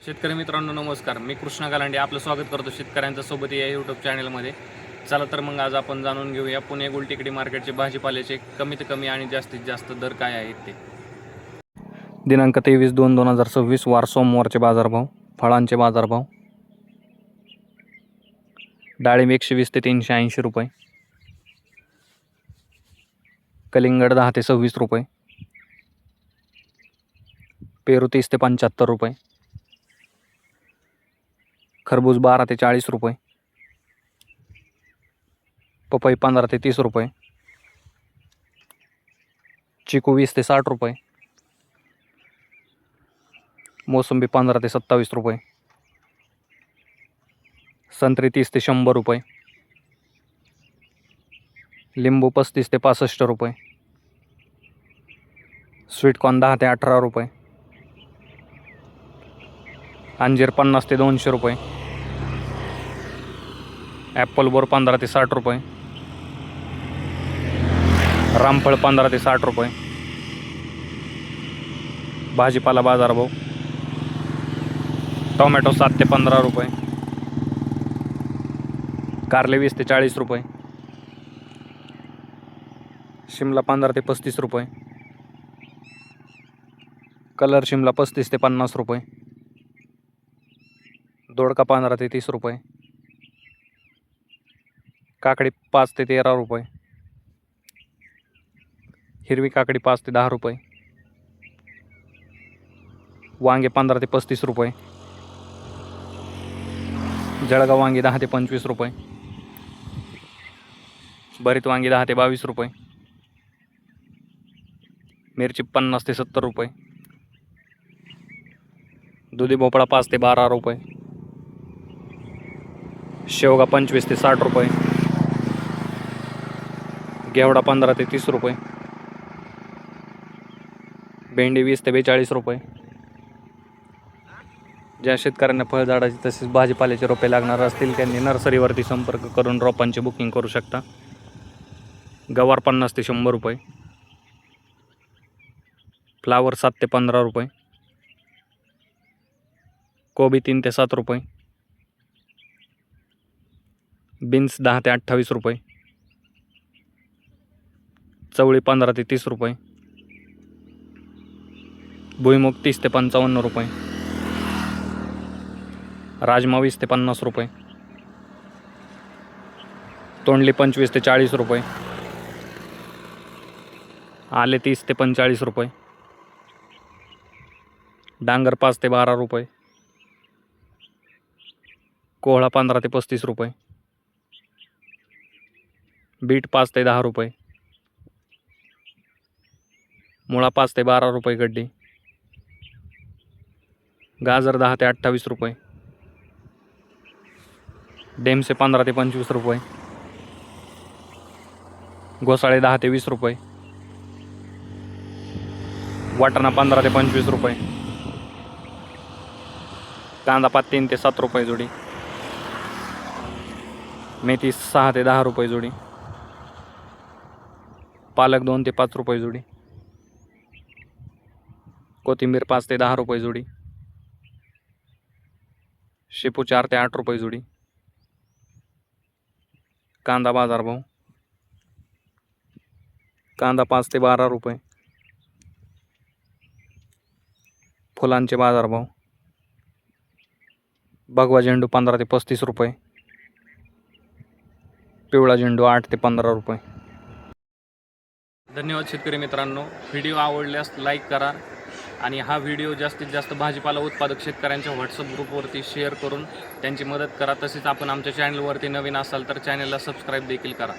शेतकरी मित्रांनो नमस्कार. मी कृष्णा गालांडे आपलं स्वागत करतो शेतकऱ्यांच्या सोबत या यूट्यूब चॅनलमध्ये. चला तर मग आज आपण जाणून घेऊया पुणे गुलटेकडी मार्केटचे भाजीपाल्याचे कमीत कमी आणि जास्तीत जास्त दर काय आहेत ते. दिनांक 23/2/2026 वार सोमवारचे बाजारभाव. फळांचे बाजारभाव. डाळिंब 120 ते 380 रुपये. कलिंगड 10 ते 26 रुपये. पेरू 30 ते 75 रुपये. खरबूज 12 ते 40 रुपये. पपई 15 ते 30 रुपये. चिकू 20 ते 60 रुपये. मोसंबी 15 ते 27 रुपये. संत्री 30 ते 100 रुपये. लिंबू 35 ते 65 रुपये. स्वीटकॉर्न 10 ते 18 रुपये. अंजीर 50 ते 200 रुपये. ॲपल बोर 15 ते 60 रुपये. रामफळ 15 ते 60 रुपये. भाजीपाला बाजारभाव. टोमॅटो 7 ते 15 रुपये. कारले 20 ते 40 रुपये. शिमला 15 ते 35 रुपये. कलर शिमला 35 ते 50 रुपये. दोडका 15 ते 30 रुपये. काकडी 5 ते 13 रुपये. हिरवी काकडी 5 ते 10 रुपये. वांगे 15 ते 35 रुपये. जळगाव वांगी 10 ते 25 रुपये. भरीत वांगी 10 ते 22 रुपये. मिरची 50 ते 70 रुपये. दुधी भोपळा 5 ते 12 रुपये. शेवगा 25 ते 60 रुपये. घेवडा 15 ते 30 रुपये. भेंडी 20 ते 42 रुपये. ज्या शेतकऱ्यांना फळझाडाची तसेच भाजीपाल्याचे रोपे लागणार असतील त्यांनी नर्सरीवरती संपर्क करून रोपांची बुकिंग करू शकता. गवार 50 ते 100 रुपये. फ्लावर 7 ते 15 रुपये. कोबी 3 ते 7 रुपये. बीन्स 10 ते 28 रुपये. चवळी 15 ते 30 रुपये. भुईमुग 30 ते 55 रुपये. राजमा 20 ते 50 रुपये. तोंडली 25 ते 40 रुपये. आले 30 ते 45 रुपये. डांगर 5 ते 12 रुपये. कोहळा 15 ते 35 रुपये. बीट 5 ते 10 रुपये. मुळा 5 ते 12 रुपये गड्डी. गाजर 10 ते 28 रुपये. डेमसे 15 ते 25 रुपये. घोसाळे 10 ते 20 रुपये. वाटाणा 15 ते 25 रुपये. कांदा पात 3 ते 7 रुपये जोडी. मेथी 6 ते 10 रुपये जोडी. पालक 2 ते 5 रुपये जोडी. कोथिंबीर 5 ते 10 रुपये जोडी. शेपू 4 ते 8 रुपये जोडी. कांदा बाजारभाव. कांदा 5 ते 12 रुपये. फुलांचे बाजारभाव. भगवा झेंडू 15 ते 35 रुपये. पिवळा झेंडू 8 ते 15 रुपये. धन्यवाद शेतकरी मित्रांनो. व्हिडिओ आवडल्यास लाईक करा आणि हा व्हिडिओ जास्तीत जास्त भाजीपाला उत्पादक शेतकऱ्यांच्या व्हॉट्सअप ग्रुपवरती शेअर करून त्यांची मदत करा. तसेच आपण आमच्या चॅनलवरती नवीन असाल तर चॅनलला सबस्क्राईब देखील करा.